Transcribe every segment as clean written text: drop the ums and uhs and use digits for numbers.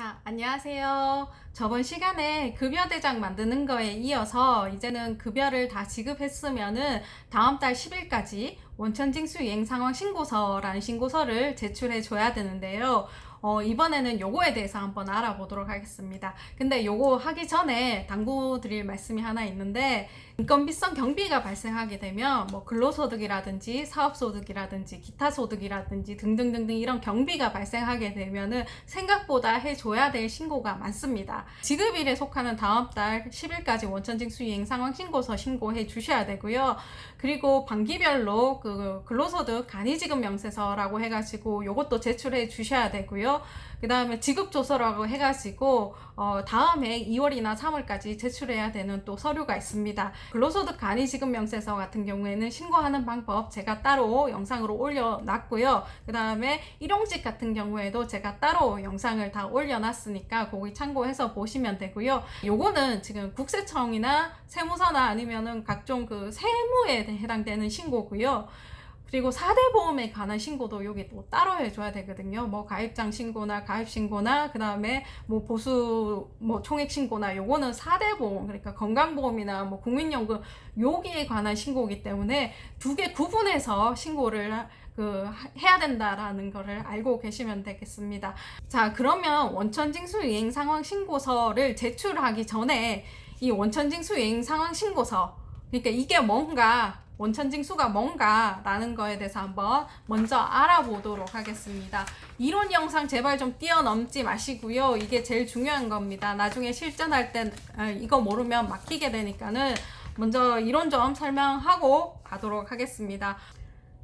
자, 안녕하세요. 저번 시간에 급여 대장 만드는 거에 이어서 이제는 급여를 다 지급했으면은 다음 달 10일까지 원천징수 이행 상황 신고서라는 신고서를 제출해 줘야 되는데요. 이번에는 요거에 대해서 한번 알아보도록 하겠습니다. 근데 요거 하기 전에 당부 드릴 말씀이 하나 있는데, 인건비성 경비가 발생하게 되면 뭐 근로소득이라든지 사업소득이라든지 기타 소득이라든지 등등등등 이런 경비가 발생하게 되면은 생각보다 해줘야 될 신고가 많습니다. 지급일에 속하는 다음 달 10일까지 원천징수 이행 상황 신고서 신고해 주셔야 되고요. 그리고 반기별로 그 근로소득 간이지급 명세서라고 해가지고 요것도 제출해 주셔야 되고요. 그 다음에 지급조서라고 해가지고 다음 해 2월이나 3월까지 제출해야 되는 또 서류가 있습니다. 근로소득 간이지급 명세서 같은 경우에는 신고하는 방법 제가 따로 영상으로 올려놨고요. 그 다음에 일용직 같은 경우에도 제가 따로 영상을 다 올려놨으니까 거기 참고해서 보시면 되고요. 요거는 지금 국세청이나 세무서나 아니면은 각종 그 세무에 해당되는 신고고요. 그리고 4대 보험에 관한 신고도 여기 또 따로 해줘야 되거든요. 뭐 가입장 신고나 가입 신고나 그 다음에 뭐 보수 뭐 총액 신고나 요거는 4대 보험, 그러니까 건강보험이나 뭐 국민연금 여기에 관한 신고이기 때문에 두 개 구분해서 신고를 해야 된다라는 거를 알고 계시면 되겠습니다. 자, 그러면 원천징수 이행 상황 신고서를 제출하기 전에 이 원천징수 이행 상황 신고서, 그러니까 이게 뭔가, 원천징수가 뭔가라는 거에 대해서 한번 먼저 알아보도록 하겠습니다. 이론 영상 제발 좀 뛰어넘지 마시고요. 이게 제일 중요한 겁니다. 나중에 실전할 땐 이거 모르면 막히게 되니까는 먼저 이론 좀 설명하고 가도록 하겠습니다.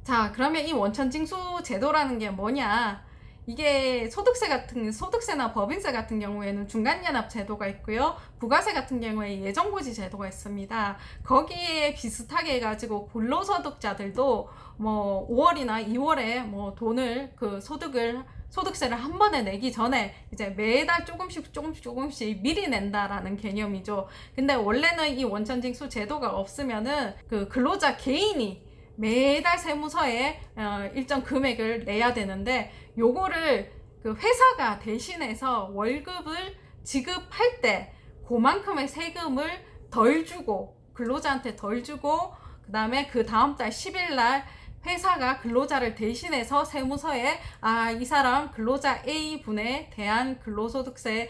자, 그러면 이 원천징수 제도라는 게 뭐냐? 이게 소득세나 법인세 같은 경우에는 중간연합 제도가 있고요. 부가세 같은 경우에 예정고지 제도가 있습니다. 거기에 비슷하게 해가지고 근로소득자들도 뭐 5월이나 2월에 뭐 돈을 소득세를 한 번에 내기 전에 이제 매달 조금씩 미리 낸다라는 개념이죠. 근데 원래는 이 원천징수 제도가 없으면은 그 근로자 개인이 매달 세무서에 일정 금액을 내야 되는데, 요거를 그 회사가 대신해서 월급을 지급할 때 그만큼의 세금을 덜 주고, 근로자한테 덜 주고, 그 다음에 그 다음 달 10일 날 회사가 근로자를 대신해서 세무서에 이 사람 근로자 A분에 대한 근로소득세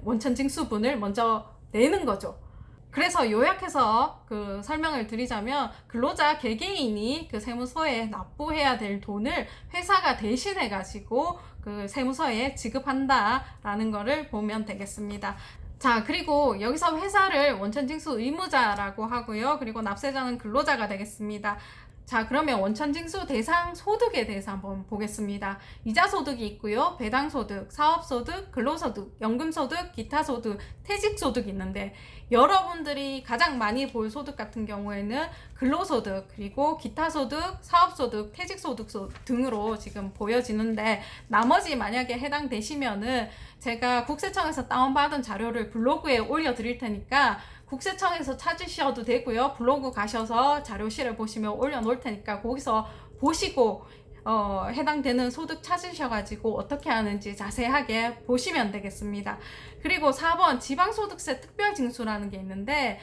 원천징수분을 먼저 내는 거죠. 그래서 요약해서 그 설명을 드리자면, 근로자 개개인이 그 세무서에 납부해야 될 돈을 회사가 대신해 가지고 그 세무서에 지급한다라는 거를 보면 되겠습니다. 자, 그리고 여기서 회사를 원천징수 의무자라고 하고요. 그리고 납세자는 근로자가 되겠습니다. 자, 그러면 원천징수 대상 소득에 대해서 한번 보겠습니다. 이자소득이 있고요. 배당소득, 사업소득, 근로소득, 연금소득, 기타소득, 퇴직소득이 있는데, 여러분들이 가장 많이 볼 소득 같은 경우에는 근로소득, 그리고 기타소득, 사업소득, 퇴직소득 등으로 지금 보여지는데, 나머지 만약에 해당되시면은 제가 국세청에서 다운받은 자료를 블로그에 올려드릴 테니까 국세청에서 찾으셔도 되고요. 블로그 가셔서 자료실을 보시면 올려놓을 테니까 거기서 보시고 해당되는 소득 찾으셔가지고 어떻게 하는지 자세하게 보시면 되겠습니다. 그리고 4번 지방소득세 특별징수라는 게 있는데,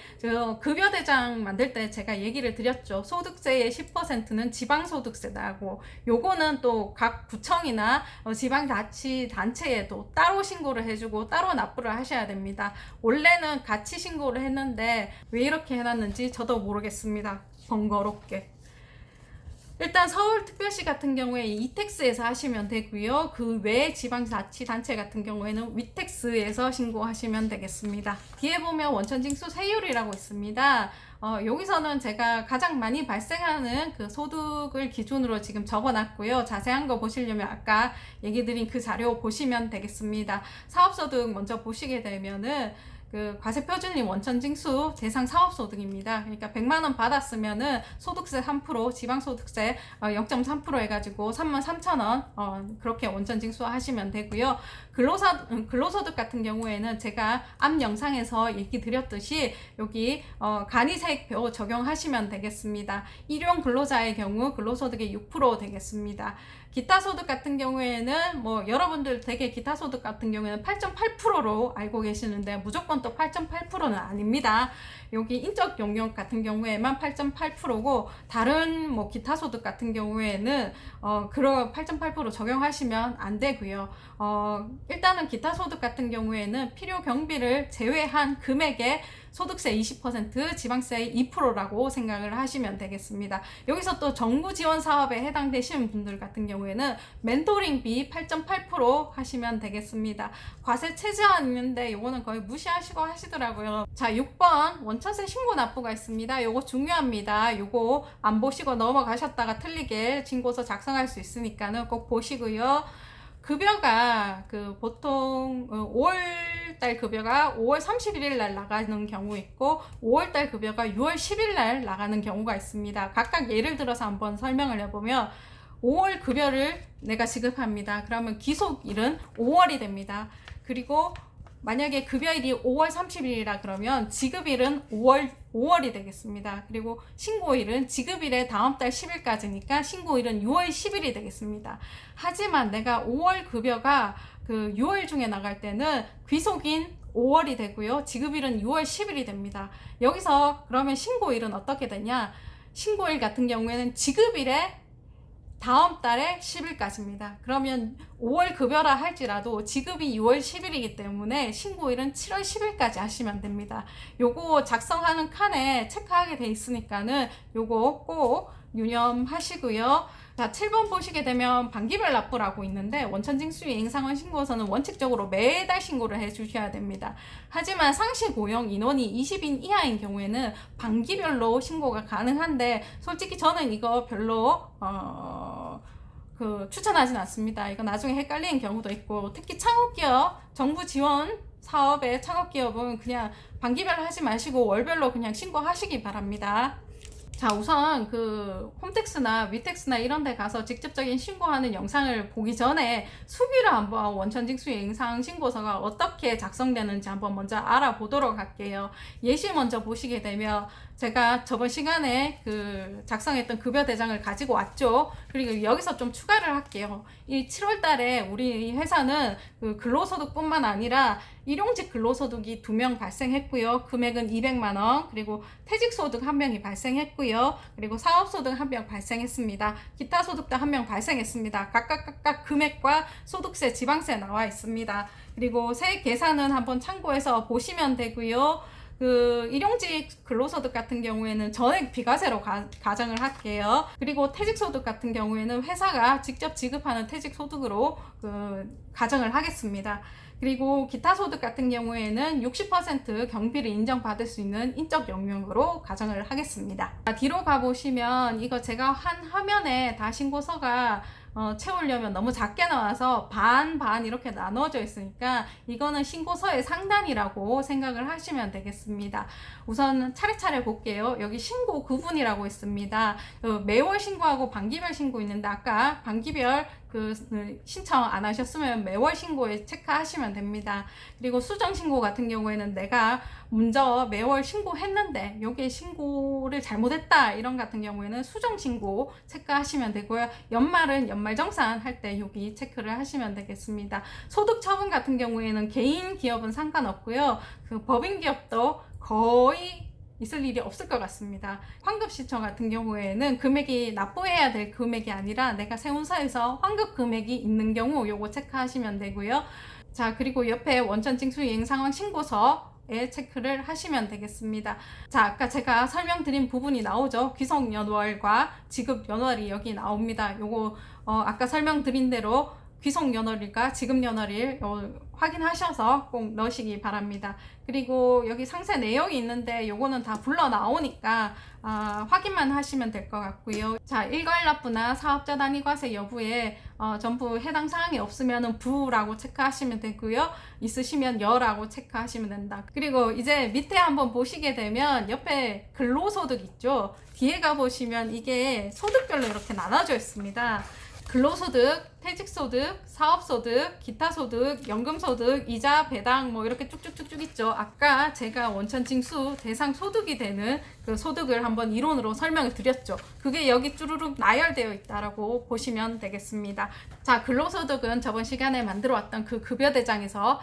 급여대장 만들 때 제가 얘기를 드렸죠. 소득세의 10%는 지방소득세다고. 요거는 또 각 구청이나 지방자치단체에도 따로 신고를 해주고 따로 납부를 하셔야 됩니다. 원래는 같이 신고를 했는데 왜 이렇게 해놨는지 저도 모르겠습니다. 번거롭게. 일단 서울특별시 같은 경우에 이택스에서 하시면 되고요. 그 외 지방자치단체 같은 경우에는 위택스에서 신고하시면 되겠습니다. 뒤에 보면 원천징수 세율이라고 있습니다. 여기서는 제가 가장 많이 발생하는 그 소득을 기준으로 지금 적어놨고요. 자세한 거 보시려면 아까 얘기 드린 그 자료 보시면 되겠습니다. 사업소득 먼저 보시게 되면은 그 과세표준이 원천징수 대상 사업소득입니다. 그러니까 100만 원 받았으면은 소득세 3%, 지방소득세 0.3% 해가지고 33,000원 그렇게 원천징수 하시면 되고요. 근로소득 같은 경우에는 제가 앞 영상에서 얘기 드렸듯이 여기 간이세액표 적용하시면 되겠습니다. 일용 근로자의 경우 근로소득의 6% 되겠습니다. 기타 소득 같은 경우에는 뭐 여러분들 되게 기타 소득 같은 경우에는 8.8%로 알고 계시는데 무조건 또 8.8%는 아닙니다. 여기 인적 용역 같은 경우에만 8.8%고 다른 뭐 기타 소득 같은 경우에는 그런 8.8% 적용하시면 안 되고요. 일단은 기타 소득 같은 경우에는 필요 경비를 제외한 금액의 소득세 20%, 지방세 2%라고 생각을 하시면 되겠습니다. 여기서 또 정부 지원 사업에 해당되시는 분들 같은 경우에는 멘토링비 8.8% 하시면 되겠습니다. 과세 최저한 있는데 요거는 거의 무시하시고 하시더라고요. 자, 6번 원천세 신고 납부가 있습니다. 요거 중요합니다. 요거 안 보시고 넘어가셨다가 틀리게 신고서 작성할 수 있으니까는 꼭 보시고요. 급여가 보통 5월달 급여가 5월 31일 날 나가는 경우 있고 5월달 급여가 6월 10일 날 나가는 경우가 있습니다. 각각 예를 들어서 한번 설명을 해보면 5월 급여를 내가 지급합니다. 그러면 기속일은 5월이 됩니다. 그리고 만약에 급여일이 5월 30일이라 그러면 지급일은 5월이 되겠습니다. 그리고 신고일은 지급일의 다음 달 10일까지니까 신고일은 6월 10일이 되겠습니다. 하지만 내가 5월 급여가 6월 중에 나갈 때는 귀속인 5월이 되고요. 지급일은 6월 10일이 됩니다. 여기서 그러면 신고일은 어떻게 되냐? 신고일 같은 경우에는 지급일에 다음 달에 10일까지입니다. 그러면 5월 급여라 할지라도 지급이 6월 10일이기 때문에 신고일은 7월 10일까지 하시면 됩니다. 요거 작성하는 칸에 체크하게 돼 있으니까는 요거 꼭 유념하시고요. 자, 7번 보시게 되면 반기별 납부라고 있는데 원천징수 이행상환 신고서는 원칙적으로 매달 신고를 해 주셔야 됩니다. 하지만 상시 고용 인원이 20인 이하인 경우에는 반기별로 신고가 가능한데 솔직히 저는 이거 별로 추천하진 않습니다. 이거 나중에 헷갈리는 경우도 있고 특히 창업기업 정부 지원 사업의 창업기업은 그냥 반기별로 하지 마시고 월별로 그냥 신고하시기 바랍니다. 자, 우선 홈택스나 위택스나 이런 데 가서 직접적인 신고하는 영상을 보기 전에 수기를 한번 원천징수 이행상환 신고서가 어떻게 작성되는지 한번 먼저 알아보도록 할게요. 예시 먼저 보시게 되면 제가 저번 시간에 작성했던 급여 대장을 가지고 왔죠. 그리고 여기서 좀 추가를 할게요. 이 7월 달에 우리 회사는 근로소득뿐만 아니라 일용직 근로소득이 2명 발생했고요. 금액은 200만 원, 그리고 퇴직소득 1명이 발생했고요. 그리고 사업소득 1명 발생했습니다. 기타 소득도 1명 발생했습니다. 각각 금액과 소득세, 지방세 나와 있습니다. 그리고 세액 계산은 한번 참고해서 보시면 되고요. 일용직 근로소득 같은 경우에는 전액 비과세로 가정을 할게요. 그리고 퇴직소득 같은 경우에는 회사가 직접 지급하는 퇴직소득으로 가정을 하겠습니다. 그리고 기타 소득 같은 경우에는 60% 경비를 인정받을 수 있는 인적 영역으로 가정을 하겠습니다. 뒤로 가보시면 이거 제가 한 화면에 다 신고서가 채우려면 너무 작게 나와서 반 이렇게 나눠져 있으니까 이거는 신고서의 상단이라고 생각을 하시면 되겠습니다. 우선 차례차례 볼게요. 여기 신고 구분이라고 있습니다. 매월 신고하고 반기별 신고 있는데 아까 반기별 신청 안 하셨으면 매월 신고에 체크하시면 됩니다. 그리고 수정 신고 같은 경우에는 내가 먼저 매월 신고했는데 여기에 신고를 잘못했다 이런 같은 경우에는 수정 신고 체크하시면 되고요. 연말은 연말정산 할 때 여기 체크를 하시면 되겠습니다. 소득 처분 같은 경우에는 개인 기업은 상관없고요. 법인 기업도 거의 있을 일이 없을 것 같습니다. 환급 신청 같은 경우에는 금액이 납부해야 될 금액이 아니라 내가 세무서에서 환급 금액이 있는 경우 요거 체크하시면 되고요. 자, 그리고 옆에 원천징수 이행상환 신고서에 체크를 하시면 되겠습니다. 자, 아까 제가 설명드린 부분이 나오죠. 귀속연월과 지급연월이 여기 나옵니다. 요거 아까 설명드린 대로 귀속연월일과 지급연월일 확인하셔서 꼭 넣으시기 바랍니다. 그리고 여기 상세 내용이 있는데 요거는 다 불러 나오니까 확인만 하시면 될 것 같고요. 자, 일괄납부나 사업자 단위과세 여부에 전부 해당 사항이 없으면 부라고 체크하시면 되고요. 있으시면 여라고 체크하시면 된다. 그리고 이제 밑에 한번 보시게 되면 옆에 근로소득 있죠. 뒤에 가보시면 이게 소득별로 이렇게 나눠져 있습니다. 근로소득 퇴직소득, 사업소득, 기타소득, 연금소득, 이자, 배당 뭐 이렇게 쭉쭉쭉쭉 있죠. 아까 제가 원천징수 대상 소득이 되는 그 소득을 한번 이론으로 설명을 드렸죠. 그게 여기 쭈루룩 나열되어 있다라고 보시면 되겠습니다. 자, 근로소득은 저번 시간에 만들어 왔던 그 급여대장에서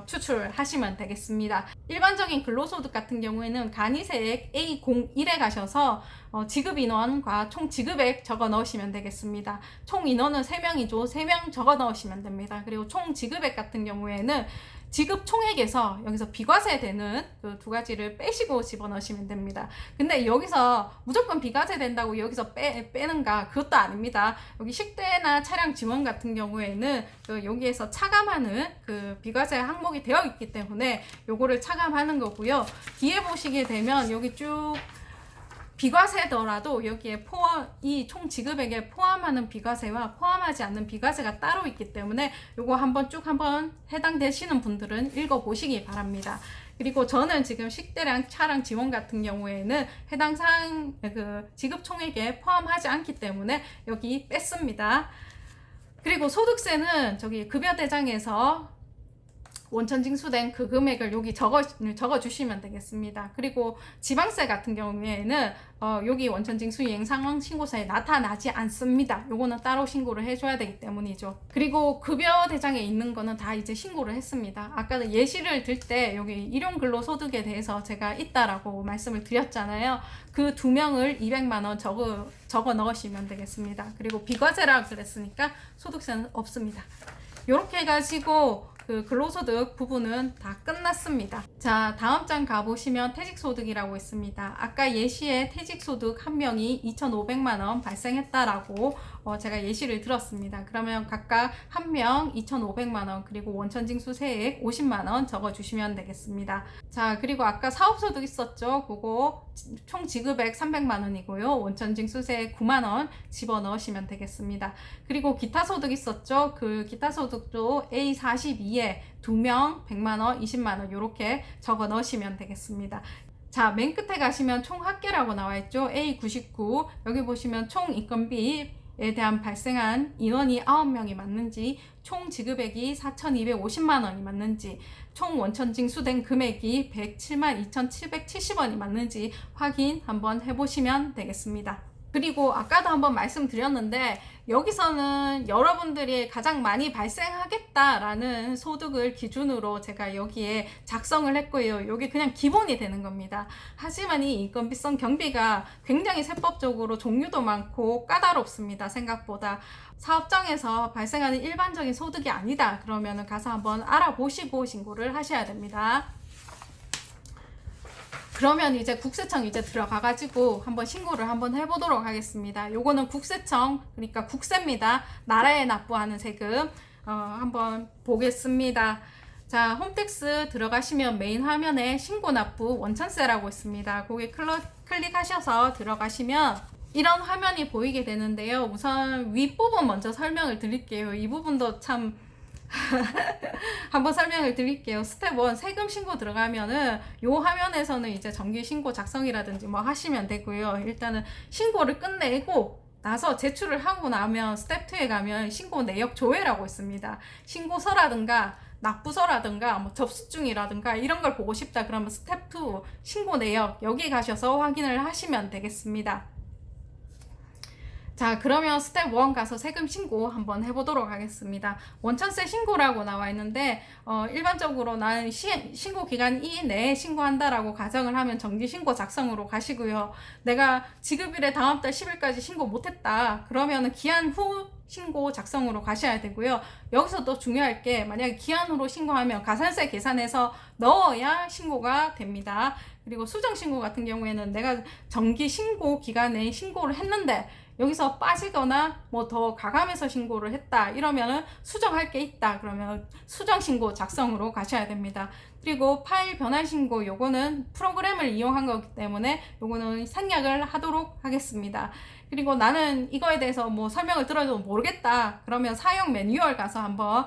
추출하시면 되겠습니다. 일반적인 근로소득 같은 경우에는 간이세액 A01에 가셔서 지급 인원과 총 지급액 적어 넣으시면 되겠습니다. 총 인원은 3명이죠. 3명 적어 넣으시면 됩니다. 그리고 총 지급액 같은 경우에는 지급 총액에서 여기서 비과세되는 그 두 가지를 빼시고 집어넣으시면 됩니다. 근데 여기서 무조건 비과세 된다고 여기서 빼는가? 그것도 아닙니다. 여기 식대나 차량 지원 같은 경우에는 여기에서 차감하는 그 비과세 항목이 되어 있기 때문에 요거를 차감하는 거고요. 뒤에 보시게 되면 여기 쭉 비과세더라도 여기에 이 총 지급액에 포함하는 비과세와 포함하지 않는 비과세가 따로 있기 때문에 요거 한번 해당되시는 분들은 읽어보시기 바랍니다. 그리고 저는 지금 식대랑 차량 지원 같은 경우에는 해당 사항 그 지급 총액에 포함하지 않기 때문에 여기 뺐습니다. 그리고 소득세는 저기 급여대장에서 원천징수된 그 금액을 여기 적어 주시면 되겠습니다. 그리고 지방세 같은 경우에는 여기 원천징수 이행 상황 신고서에 나타나지 않습니다. 요거는 따로 신고를 해줘야 되기 때문이죠. 그리고 급여 대장에 있는 거는 다 이제 신고를 했습니다. 아까 예시를 들 때 여기 일용 근로소득에 대해서 제가 있다라고 말씀을 드렸잖아요. 그 2명을 200만 원 적어 넣으시면 되겠습니다. 그리고 비과세라고 그랬으니까 소득세는 없습니다. 요렇게 해가지고 그 근로소득 부분은 다 끝났습니다. 자, 다음 장 가보시면 퇴직소득이라고 있습니다. 아까 예시에 퇴직소득 한 명이 2,500만 원 발생했다라고 제가 예시를 들었습니다. 그러면 각각 한 명 2,500만 원 그리고 원천징수 세액 50만 원 적어주시면 되겠습니다. 자, 그리고 아까 사업소득 있었죠? 그거 총 지급액 300만 원이고요. 원천징수 세액 9만 원 집어넣으시면 되겠습니다. 그리고 기타소득 있었죠? 그 기타소득도 A42에 2명 100만 원, 20만 원 이렇게 적어 넣으시면 되겠습니다. 자, 맨 끝에 가시면 총 합계라고 나와 있죠? A99 여기 보시면 총 인건비에 대한 발생한 인원이 9명이 맞는지, 총 지급액이 4,250만 원이 맞는지, 총 원천징수된 금액이 107만 2,770원이 맞는지 확인 한번 해보시면 되겠습니다. 그리고 아까도 한번 말씀드렸는데 여기서는 여러분들이 가장 많이 발생하겠다라는 소득을 기준으로 제가 여기에 작성을 했고요. 이게 그냥 기본이 되는 겁니다. 하지만 이 인건비성 경비가 굉장히 세법적으로 종류도 많고 까다롭습니다. 생각보다. 사업장에서 발생하는 일반적인 소득이 아니다. 그러면 가서 한번 알아보시고 신고를 하셔야 됩니다. 그러면 이제 국세청 들어가가지고 한번 신고를 한번 해보도록 하겠습니다. 요거는 국세청, 그러니까 국세입니다. 나라에 납부하는 세금. 한번 보겠습니다. 자, 홈택스 들어가시면 메인 화면에 신고 납부 원천세라고 있습니다. 거기 클릭하셔서 들어가시면 이런 화면이 보이게 되는데요. 우선 윗부분 먼저 설명을 드릴게요. 이 부분도 참 한번 설명을 드릴게요. 스텝 1 세금 신고 들어가면은 요 화면에서는 이제 정기 신고 작성이라든지 뭐 하시면 되고요. 일단은 신고를 끝내고 나서 제출을 하고 나면 스텝 2에 가면 신고 내역 조회라고 있습니다. 신고서라든가 납부서라든가 뭐 접수증이라든가 이런 걸 보고 싶다 그러면 스텝 2 신고 내역 여기 가셔서 확인을 하시면 되겠습니다. 자, 그러면 스텝 1 가서 세금 신고 한번 해보도록 하겠습니다. 원천세 신고라고 나와 있는데 일반적으로 나는 신고 기간 이내에 신고한다라고 가정을 하면 정기 신고 작성으로 가시고요. 내가 지급일에 다음 달 10일까지 신고 못했다 그러면은 기한 후 신고 작성으로 가셔야 되고요. 여기서 또 중요할 게 만약에 기한 후로 신고하면 가산세 계산해서 넣어야 신고가 됩니다. 그리고 수정 신고 같은 경우에는 내가 정기 신고 기간에 신고를 했는데 여기서 빠지거나 뭐 더 가감해서 신고를 했다 이러면은 수정할 게 있다 그러면 수정 신고 작성으로 가셔야 됩니다. 그리고 파일 변환 신고 요거는 프로그램을 이용한 거기 때문에 요거는 생략을 하도록 하겠습니다. 그리고 나는 이거에 대해서 뭐 설명을 들어도 모르겠다. 그러면 사용 매뉴얼 가서 한번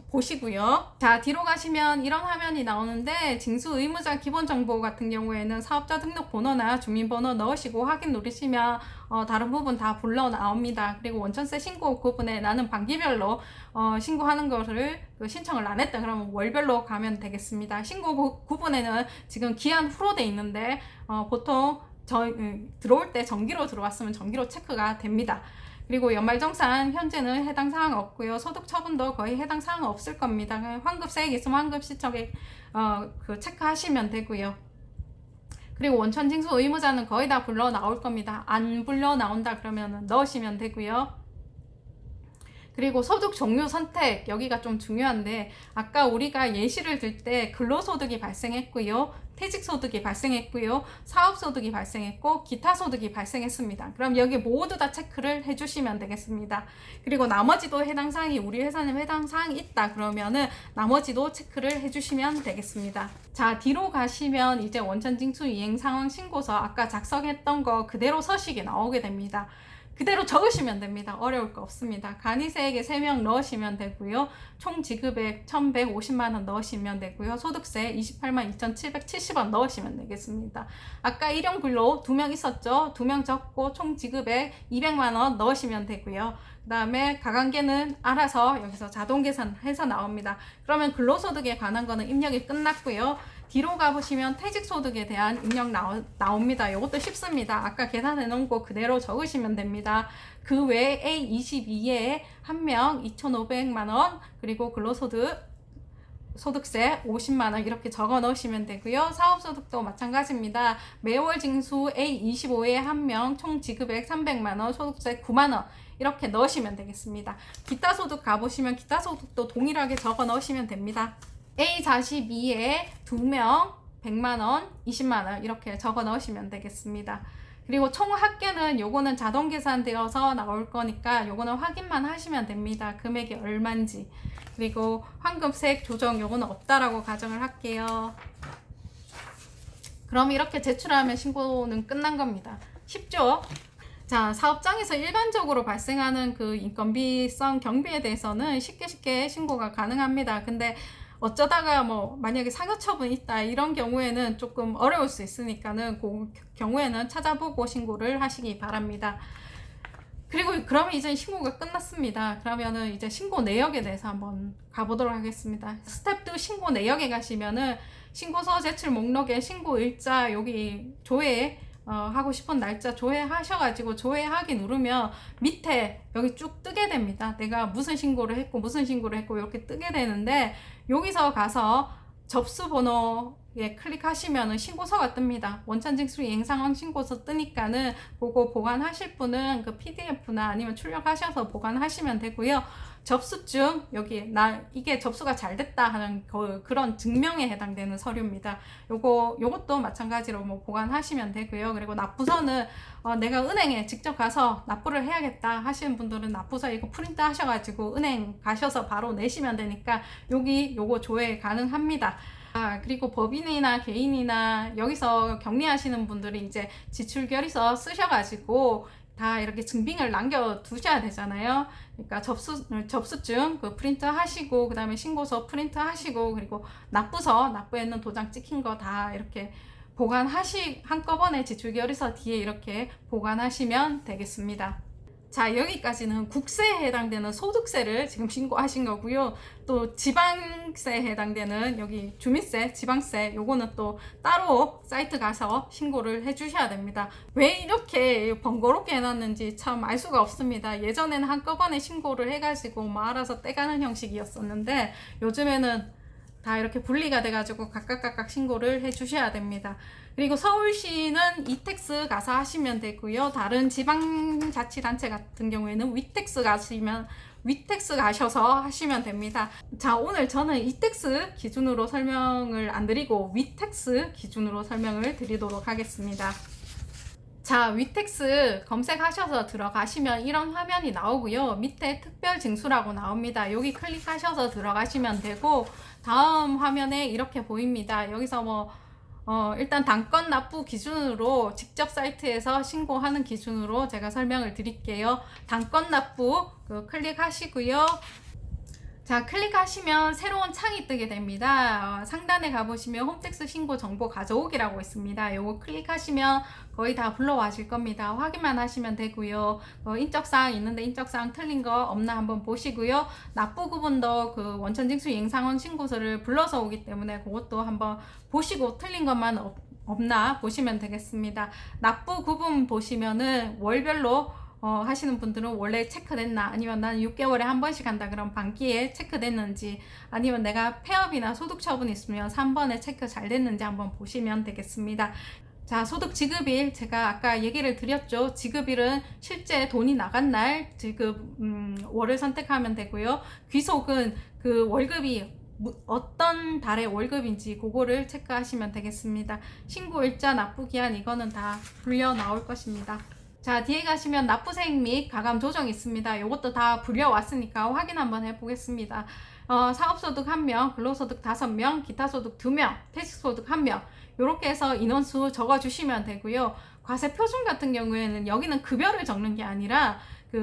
보시고요. 자, 뒤로 가시면 이런 화면이 나오는데 징수 의무자 기본 정보 같은 경우에는 사업자 등록번호나 주민번호 넣으시고 확인 누르시면 다른 부분 다 불러 나옵니다. 그리고 원천세 신고 부분에 나는 반기별로 신고하는 것을 신청을 안 했다 그러면 월별로 가면 되겠습니다. 신고 구분에는 지금 기한 후로 돼 있는데 보통 들어올 때 정기로 들어왔으면 정기로 체크가 됩니다. 그리고 연말정산 현재는 해당 사항 없고요. 소득 처분도 거의 해당 사항 없을 겁니다. 환급세액 있으면 환급시청액 체크하시면 되고요. 그리고 원천징수 의무자는 거의 다 불러 나올 겁니다. 안 불러 나온다 그러면 넣으시면 되고요. 그리고 소득 종류 선택, 여기가 좀 중요한데 아까 우리가 예시를 들 때 근로소득이 발생했고요, 퇴직소득이 발생했고요, 사업소득이 발생했고 기타소득이 발생했습니다. 그럼 여기 모두 다 체크를 해주시면 되겠습니다. 그리고 나머지도 해당 사항이 우리 회사는 해당 사항이 있다 그러면은 나머지도 체크를 해주시면 되겠습니다. 자, 뒤로 가시면 이제 원천징수 이행 상황 신고서 아까 작성했던 거 그대로 서식이 나오게 됩니다. 그대로 적으시면 됩니다. 어려울 거 없습니다. 간이세액에 3명 넣으시면 되고요. 총 지급액 1,150만원 넣으시면 되고요. 소득세 28만 2,770원 넣으시면 되겠습니다. 아까 일용 근로 2명 있었죠? 2명 적고 총 지급액 200만원 넣으시면 되고요. 그 다음에 가관계는 알아서 여기서 자동 계산해서 나옵니다. 그러면 근로소득에 관한 거는 입력이 끝났고요. 뒤로 가보시면 퇴직소득에 대한 입력 나옵니다. 이것도 쉽습니다. 아까 계산해 놓은 거 그대로 적으시면 됩니다. 그 외에 A22에 한 명 2,500만원 그리고 소득세 50만원 이렇게 적어 넣으시면 되고요. 사업소득도 마찬가지입니다. 매월 징수 A25에 한 명 총 지급액 300만원 소득세 9만원 이렇게 넣으시면 되겠습니다. 기타소득 가보시면 기타소득도 동일하게 적어 넣으시면 됩니다. A42에 2명 100만원 20만원 이렇게 적어 넣으시면 되겠습니다. 그리고 총 합계는 요거는 자동 계산되어서 나올 거니까 요거는 확인만 하시면 됩니다. 금액이 얼마인지. 그리고 환급세액 조정 요거는 없다라고 가정을 할게요. 그럼 이렇게 제출하면 신고는 끝난 겁니다. 쉽죠? 자, 사업장에서 일반적으로 발생하는 그 인건비성 경비에 대해서는 쉽게 신고가 가능합니다. 근데 어쩌다가 뭐 만약에 상여처분이 있다 이런 경우에는 조금 어려울 수 있으니까는 그 경우에는 찾아보고 신고를 하시기 바랍니다. 그리고 그러면 이제 신고가 끝났습니다. 그러면은 이제 신고 내역에 대해서 한번 가보도록 하겠습니다. 스텝 2 신고 내역에 가시면은 신고서 제출 목록에 신고 일자 여기 조회 하고 싶은 날짜 조회하셔가지고 조회하기 누르면 밑에 여기 쭉 뜨게 됩니다. 내가 무슨 신고를 했고 이렇게 뜨게 되는데 여기서 가서 접수 번호에 클릭하시면 신고서가 뜹니다. 원천징수 이행 상황 신고서 뜨니까는 그거 보관하실 분은 그 PDF나 아니면 출력하셔서 보관하시면 되고요. 접수증 여기 이게 접수가 잘 됐다 하는 그런 증명에 해당되는 서류입니다. 요것도 마찬가지로 뭐 보관하시면 되고요. 그리고 납부서는 내가 은행에 직접 가서 납부를 해야겠다 하시는 분들은 납부서 이거 프린트 하셔가지고 은행 가셔서 바로 내시면 되니까 요거 조회 가능합니다. 그리고 법인이나 개인이나 여기서 격리하시는 분들이 이제 지출결의서 쓰셔가지고 다 이렇게 증빙을 남겨 두셔야 되잖아요. 그러니까 접수증 프린트 하시고 그 다음에 신고서 프린트 하시고 그리고 납부에 있는 도장 찍힌 거 다 이렇게 한꺼번에 지출결의서 뒤에 이렇게 보관하시면 되겠습니다. 자, 여기까지는 국세에 해당되는 소득세를 지금 신고하신 거고요. 또 지방세에 해당되는 여기 주민세, 지방세 요거는 또 따로 사이트 가서 신고를 해 주셔야 됩니다. 왜 이렇게 번거롭게 해놨는지 참 알 수가 없습니다. 예전에는 한꺼번에 신고를 해가지고 뭐 알아서 떼가는 형식이었었는데 요즘에는 다 이렇게 분리가 돼가지고 각각 신고를 해 주셔야 됩니다. 그리고 서울시는 이택스 가서 하시면 되고요. 다른 지방자치단체 같은 경우에는 위택스 가셔서 하시면 됩니다. 자, 오늘 저는 이택스 기준으로 설명을 안 드리고 위택스 기준으로 설명을 드리도록 하겠습니다. 자, 위택스 검색하셔서 들어가시면 이런 화면이 나오고요. 밑에 특별징수라고 나옵니다. 여기 클릭하셔서 들어가시면 되고 다음 화면에 이렇게 보입니다. 여기서 뭐 일단 단건 납부 기준으로 직접 사이트에서 신고하는 기준으로 제가 설명을 드릴게요. 단건 납부 클릭하시고요. 자, 클릭하시면 새로운 창이 뜨게 됩니다. 상단에 가보시면 홈택스 신고 정보 가져오기라고 있습니다. 요거 클릭하시면 거의 다 불러와실 겁니다. 확인만 하시면 되고요. 인적사항 있는데 인적사항 틀린 거 없나 한번 보시고요. 납부 구분도 원천징수 이행상황 신고서를 불러서 오기 때문에 그것도 한번 보시고 틀린 것만 없나 보시면 되겠습니다. 납부 구분 보시면은 월별로 하시는 분들은 원래 체크됐나, 아니면 난 6개월에 한 번씩 한다 그럼 반기에 체크됐는지, 아니면 내가 폐업이나 소득 처분이 있으면 3번에 체크 잘 됐는지 한번 보시면 되겠습니다. 자, 소득 지급일 제가 아까 얘기를 드렸죠. 지급일은 실제 돈이 나간 날 지급 월을 선택하면 되고요. 귀속은 월급이 어떤 달의 월급인지 그거를 체크하시면 되겠습니다. 신고일자, 납부기한 이거는 다 불려 나올 것입니다. 자, 뒤에 가시면 납부세액 및 가감 조정 있습니다. 이것도 다 불려왔으니까 확인 한번 해보겠습니다. 사업소득 1명, 근로소득 5명, 기타소득 2명, 퇴직소득 1명 이렇게 해서 인원수 적어주시면 되고요. 과세표준 같은 경우에는 여기는 급여를 적는 게 아니라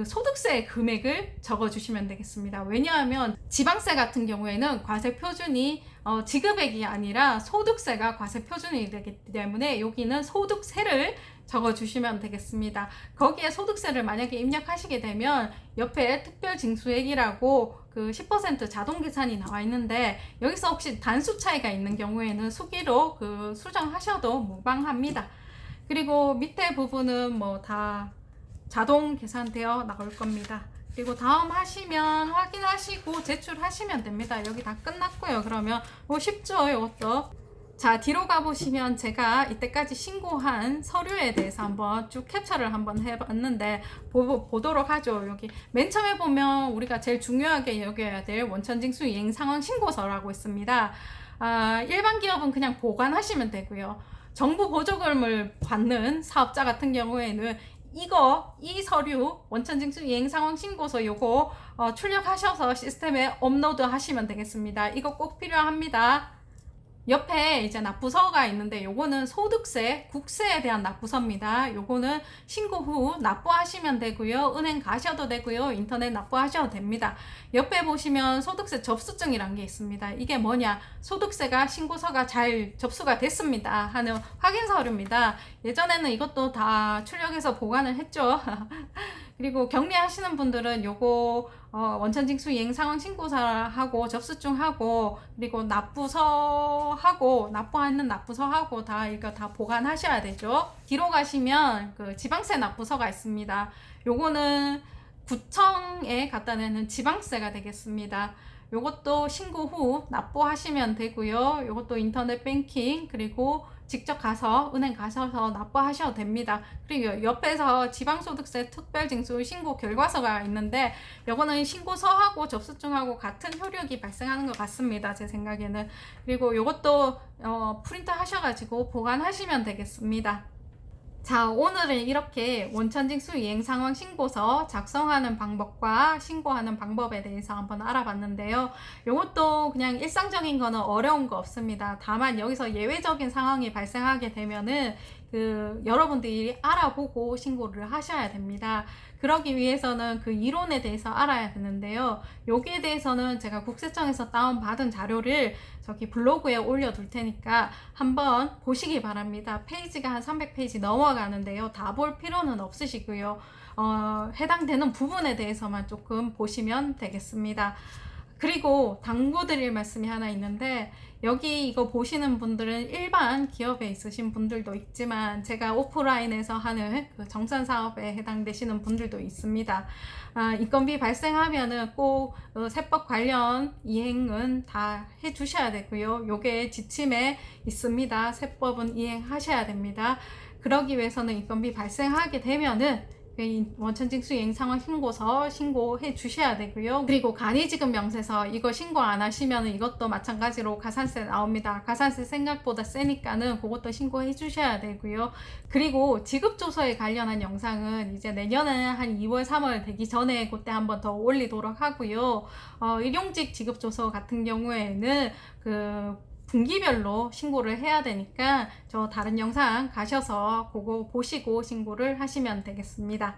소득세 금액을 적어주시면 되겠습니다. 왜냐하면 지방세 같은 경우에는 과세표준이 지급액이 아니라 소득세가 과세표준이 되기 때문에 여기는 소득세를 적어주시면 되겠습니다. 거기에 소득세를 만약에 입력하시게 되면 옆에 특별징수액이라고 10% 자동 계산이 나와 있는데 여기서 혹시 단수 차이가 있는 경우에는 수기로 수정하셔도 무방합니다. 그리고 밑에 부분은 뭐 다 자동 계산되어 나올 겁니다. 그리고 다음 하시면 확인하시고 제출하시면 됩니다. 여기 다 끝났고요. 그러면 쉽죠, 이것도. 자, 뒤로 가보시면 제가 이때까지 신고한 서류에 대해서 한번 쭉 캡처를 한번 해봤는데 보도록 하죠. 여기 맨 처음에 보면 우리가 제일 중요하게 여겨야 될 원천징수 이행 상황 신고서라고 있습니다. 일반 기업은 그냥 보관하시면 되고요. 정부 보조금을 받는 사업자 같은 경우에는 이 서류 원천징수 이행 상황 신고서 요거 출력하셔서 시스템에 업로드 하시면 되겠습니다. 이거 꼭 필요합니다. 옆에 이제 납부서가 있는데 요거는 소득세, 국세에 대한 납부서입니다. 요거는 신고 후 납부하시면 되고요. 은행 가셔도 되고요. 인터넷 납부하셔도 됩니다. 옆에 보시면 소득세 접수증이란 게 있습니다. 이게 뭐냐? 소득세가 신고서가 잘 접수가 됐습니다 하는 확인 서류입니다. 예전에는 이것도 다 출력해서 보관을 했죠. 그리고 격리하시는 분들은 요거 원천징수 이행 상황 신고서하고 접수증하고 그리고 납부서하고 납부하는 납부서하고 다 이거 다 보관하셔야 되죠. 뒤로 가시면 지방세 납부서가 있습니다. 요거는 구청에 갖다 내는 지방세가 되겠습니다. 요것도 신고 후 납부하시면 되고요. 요것도 인터넷 뱅킹 그리고 직접 가서 은행 가셔서 납부하셔도 됩니다. 그리고 옆에서 지방소득세 특별징수 신고 결과서가 있는데 요거는 신고서하고 접수증하고 같은 효력이 발생하는 것 같습니다. 제 생각에는. 그리고 요것도 프린트 하셔가지고 보관하시면 되겠습니다. 자, 오늘은 이렇게 원천징수 이행 상황 신고서 작성하는 방법과 신고하는 방법에 대해서 한번 알아봤는데요. 이것도 그냥 일상적인 거는 어려운 거 없습니다. 다만 여기서 예외적인 상황이 발생하게 되면은 여러분들이 알아보고 신고를 하셔야 됩니다. 그러기 위해서는 이론에 대해서 알아야 되는데요. 여기에 대해서는 제가 국세청에서 다운받은 자료를 저기 블로그에 올려둘 테니까 한번 보시기 바랍니다. 페이지가 한 300페이지 넘어가는데요. 다 볼 필요는 없으시고요. 해당되는 부분에 대해서만 조금 보시면 되겠습니다. 그리고 당부드릴 말씀이 하나 있는데 여기 이거 보시는 분들은 일반 기업에 있으신 분들도 있지만 제가 오프라인에서 하는 정산 사업에 해당되시는 분들도 있습니다. 인건비 발생하면은 꼭 세법 관련 이행은 다 해주셔야 되고요. 요게 지침에 있습니다. 세법은 이행하셔야 됩니다. 그러기 위해서는 인건비 발생하게 되면은 원천징수 이행 상황 신고서 신고해 주셔야 되고요. 그리고 간이지급 명세서 이거 신고 안 하시면 이것도 마찬가지로 가산세 나옵니다. 가산세 생각보다 세니까는 그것도 신고해 주셔야 되고요. 그리고 지급조서에 관련한 영상은 이제 내년에 한 2월 3월 되기 전에 그때 한번 더 올리도록 하고요. 일용직 지급조서 같은 경우에는 분기별로 신고를 해야 되니까 저 다른 영상 가셔서 그거 보시고 신고를 하시면 되겠습니다.